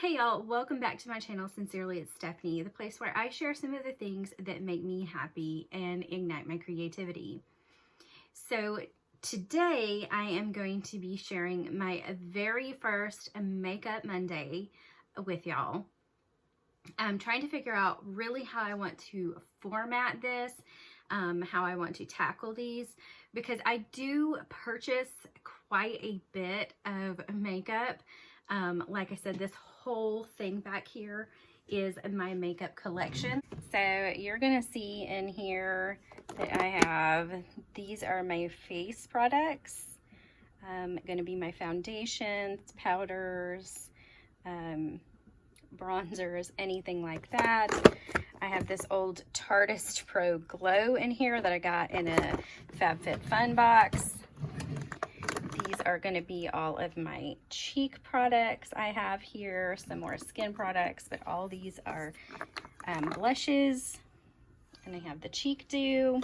Hey y'all, welcome back to my channel. Sincerely, it's Stephanie, the place where I share some of the things that make me happy and ignite my creativity. So today I am going to be sharing my very first Make-up Monday with y'all. I'm trying to figure out really how I want to format this, how I want to tackle these, because I do purchase quite a bit of makeup. Like I said, this whole thing back here is my makeup collection. So you're gonna see in here that I have, these are my face products. Gonna be my foundations, powders, bronzers, anything like that. I have this old Tartist Pro Glow in here that I got in a FabFitFun box. These are going to be all of my cheek products I have here, some more skin products, but all these are blushes. And I have the Cheek Dew.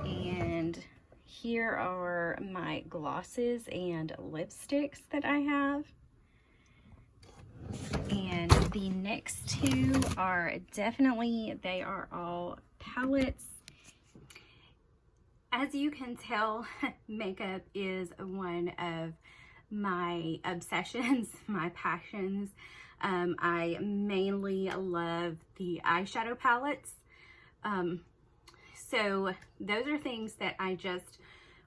And here are my glosses and lipsticks that I have. And the next two are definitely, they are all palettes. As you can tell, makeup is one of my obsessions, my passions. I mainly love the eyeshadow palettes. So those are things that I just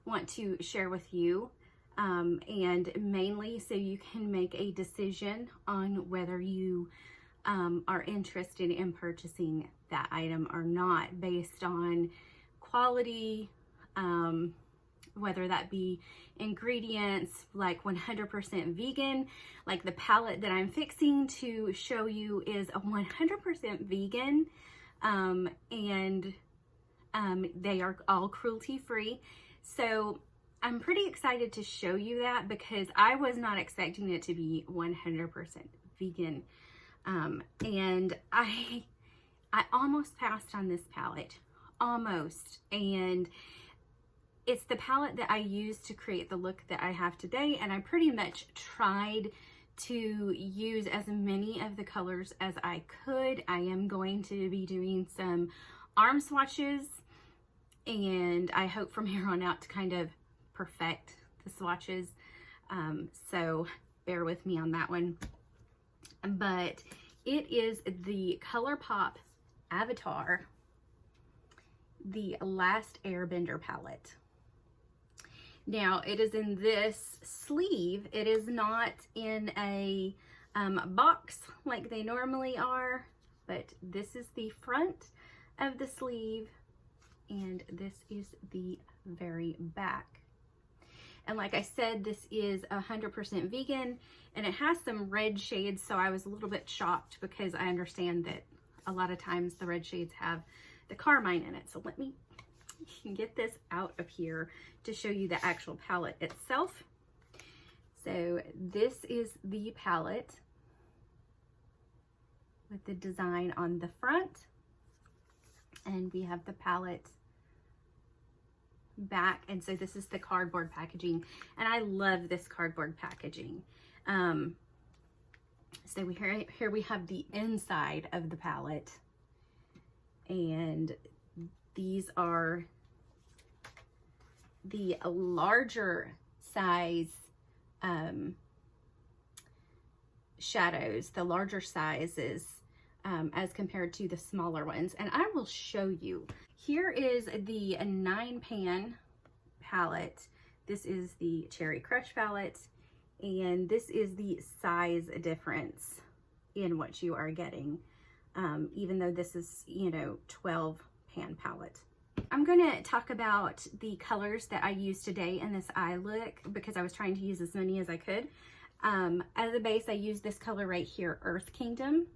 want to share with you. And mainly so you can make a decision on whether you are interested in purchasing that item or not, based on quality, whether that be ingredients, like 100% vegan. Like the palette that I'm fixing to show you is a 100% vegan, and they are all cruelty free. So I'm pretty excited to show you that, because I was not expecting it to be 100% vegan. And I almost passed on this palette, almost. And it's the palette that I used to create the look that I have today. And I pretty much tried to use as many of the colors as I could. I am going to be doing some arm swatches, and I hope from here on out to kind of perfect the swatches, so bear with me on that one. But it is the ColourPop Avatar, the Last Airbender palette. Now it is in this sleeve. It is not in a box like they normally are, but this is the front of the sleeve, and this is the very back. And like I said, this is 100% vegan, and it has some red shades, so I was a little bit shocked, because I understand that a lot of times the red shades have the carmine in it. So let me get this out of here to show you the actual palette itself. So this is the palette with the design on the front, and we have the palette back. And so this is the cardboard packaging, and I love this cardboard packaging. So here we have the inside of the palette, and these are the larger size shadows, the larger sizes, as compared to the smaller ones. And I will show you. Here is the 9-pan palette. This is the Cherry Crush palette, and this is the size difference in what you are getting, even though this is, 12-pan palette. I'm gonna talk about the colors that I used today in this eye look, because I was trying to use as many as I could. As a base, I used this color right here, Earth Kingdom.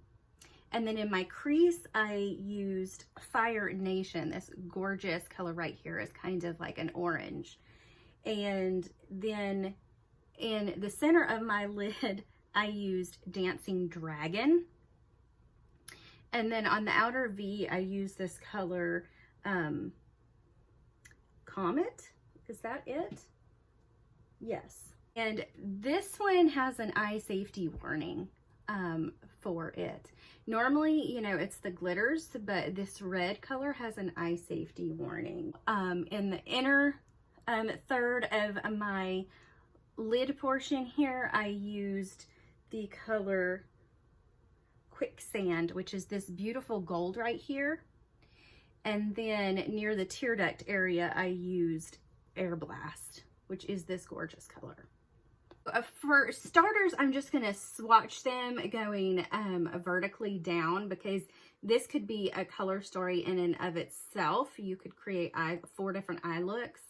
And then in my crease, I used Fire Nation. This gorgeous color right here is kind of like an orange. And then in the center of my lid, I used Dancing Dragon. And then on the outer V, I used this color, Comet. Is that it? Yes. And this one has an eye safety warning for it. Normally, you know, it's the glitters, but this red color has an eye safety warning. In the inner third of my lid portion here, I used the color Quicksand, which is this beautiful gold right here. And then near the tear duct area, I used Air Blast, which is this gorgeous color. For starters, I'm just going to swatch them going vertically down, because this could be a color story in and of itself. You could create 4 different eye looks.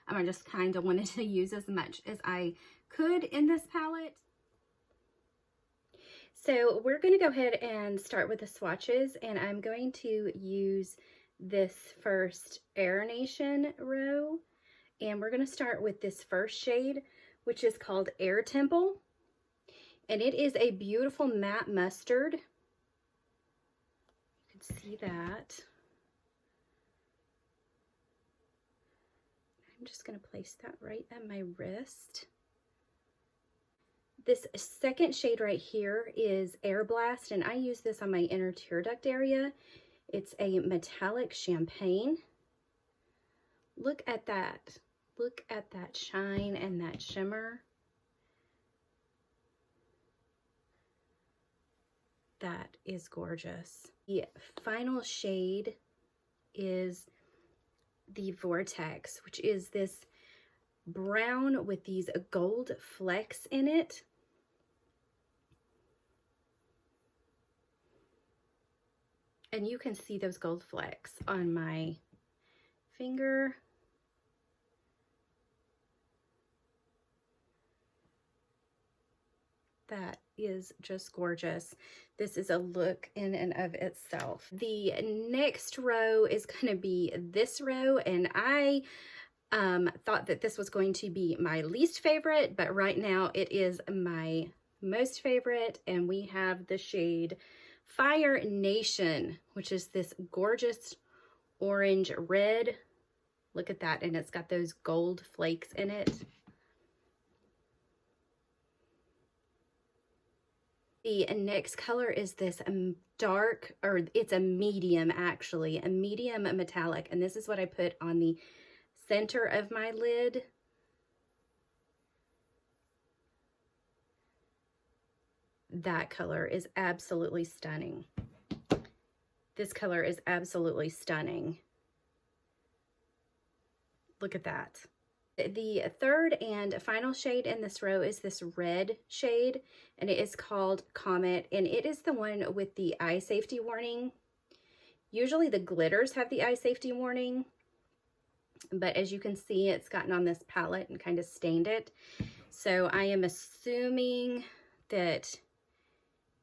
I just kind of wanted to use as much as I could in this palette. So we're going to go ahead and start with the swatches, and I'm going to use this first Air Nation row, and we're going to start with this first shade, which is called Air Temple, and it is a beautiful matte mustard. You can see that. I'm just going to place that right at my wrist. This second shade right here is Air Blast, and I use this on my inner tear duct area. It's a metallic champagne. Look at that. Look at that shine and that shimmer. That is gorgeous. The final shade is the Vortex, which is this brown with these gold flecks in it. And you can see those gold flecks on my finger. That is just gorgeous. This is a look in and of itself. The next row is going to be this row, and I thought that this was going to be my least favorite, but right now it is my most favorite, and we have the shade Fire Nation, which is this gorgeous orange red. Look at that, and it's got those gold flakes in it. The next color is this dark, or it's a medium actually, a medium metallic, and this is what I put on the center of my lid. That color is absolutely stunning. This color is absolutely stunning. Look at that. The third and final shade in this row is this red shade, and it is called Comet, and it is the one with the eye safety warning. Usually the glitters have the eye safety warning, but as you can see, it's gotten on this palette and kind of stained it. So I am assuming that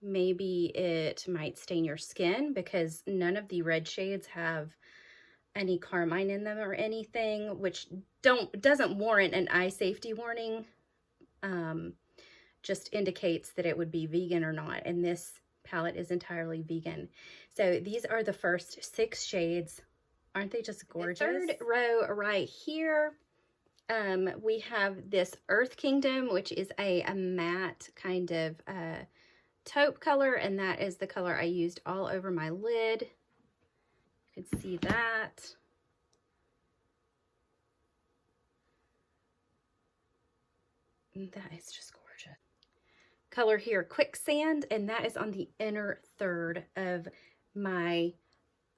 maybe it might stain your skin, because none of the red shades have any carmine in them or anything, which doesn't warrant an eye safety warning. Just indicates that it would be vegan or not, and this palette is entirely vegan. So these are the first 6 shades. Aren't they just gorgeous? The third row right here, we have this Earth Kingdom, which is a matte kind of taupe color, and that is the color I used all over my lid. You can see that. And that is just gorgeous. Color here, Quicksand, and that is on the inner third of my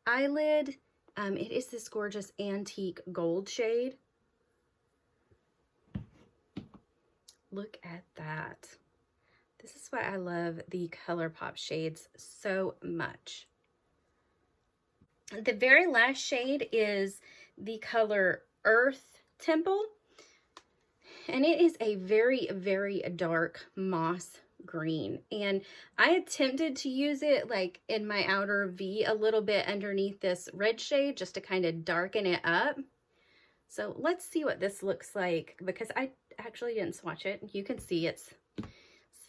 eyelid. It is this gorgeous antique gold shade. Look at that. This is why I love the ColourPop shades so much. The very last shade is the color Earth Temple, and it is a very, very dark moss green, and I attempted to use it like in my outer V a little bit underneath this red shade just to kind of darken it up. So let's see what this looks like, because I actually didn't swatch it. You can see it's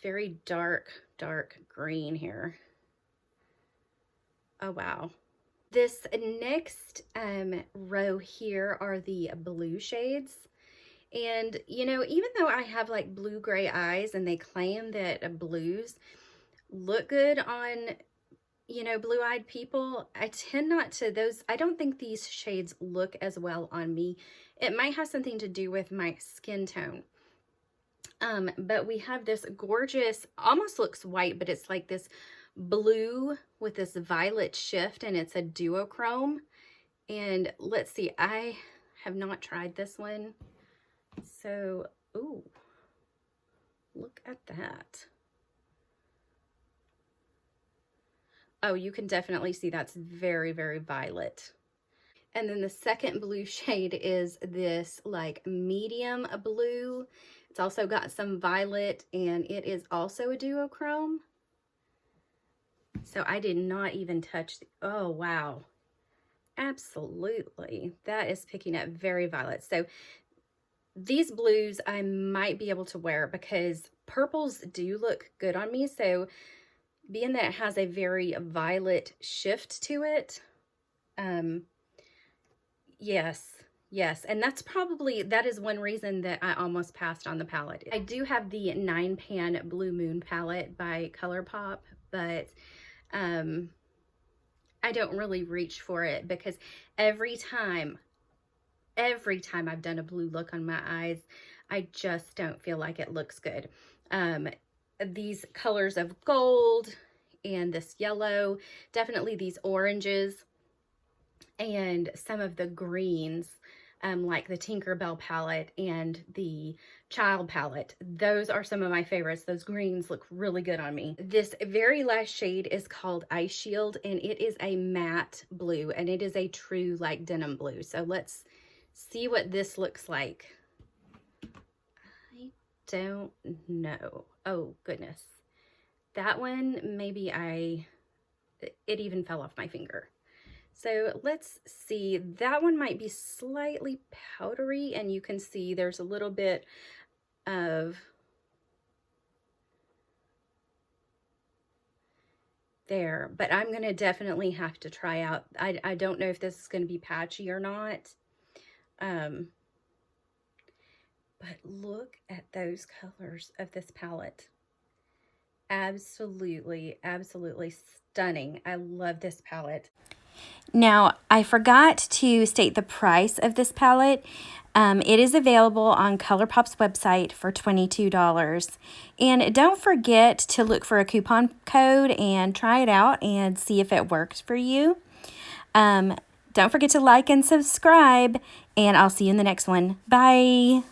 very dark green here. Oh wow. This next row here are the blue shades, And, you know, even though I have like blue-gray eyes and they claim that blues look good on, you know, blue-eyed people, I tend not to, I don't think these shades look as well on me. It might have something to do with my skin tone. But we have this gorgeous, almost looks white, but it's like this blue with this violet shift, and it's a duochrome. And let's see, I have not tried this one. So, ooh, look at that. Oh, you can definitely see that's very, very violet. And then the second blue shade is this like medium blue. It's also got some violet, and it is also a duochrome. So I did not even touch oh, wow. Absolutely. That is picking up very violet. So these blues I might be able to wear because purples do look good on me. So being that it has a very violet shift to it, yes. And that's probably, that is one reason that I almost passed on the palette. I do have the 9-pan Blue Moon palette by ColourPop, but I don't really reach for it because every time I've done a blue look on my eyes, I just don't feel like it looks good. These colors of gold and this yellow, definitely these oranges and some of the greens, like the Tinkerbell palette and the Child palette. Those are some of my favorites. Those greens look really good on me. This very last shade is called Ice Shield, and it is a matte blue, and it is a true like denim blue. So let's see what this looks like. I don't know. Oh, goodness. That one, maybe it even fell off my finger. So let's see, that one might be slightly powdery, and you can see there's a little bit of there, but I'm going to definitely have to try out. I don't know if this is going to be patchy or not. But look at those colors of this palette. Absolutely, absolutely stunning. I love this palette. Now, I forgot to state the price of this palette. It is available on ColourPop's website for $22. And don't forget to look for a coupon code and try it out and see if it works for you. Don't forget to like and subscribe, and I'll see you in the next one. Bye.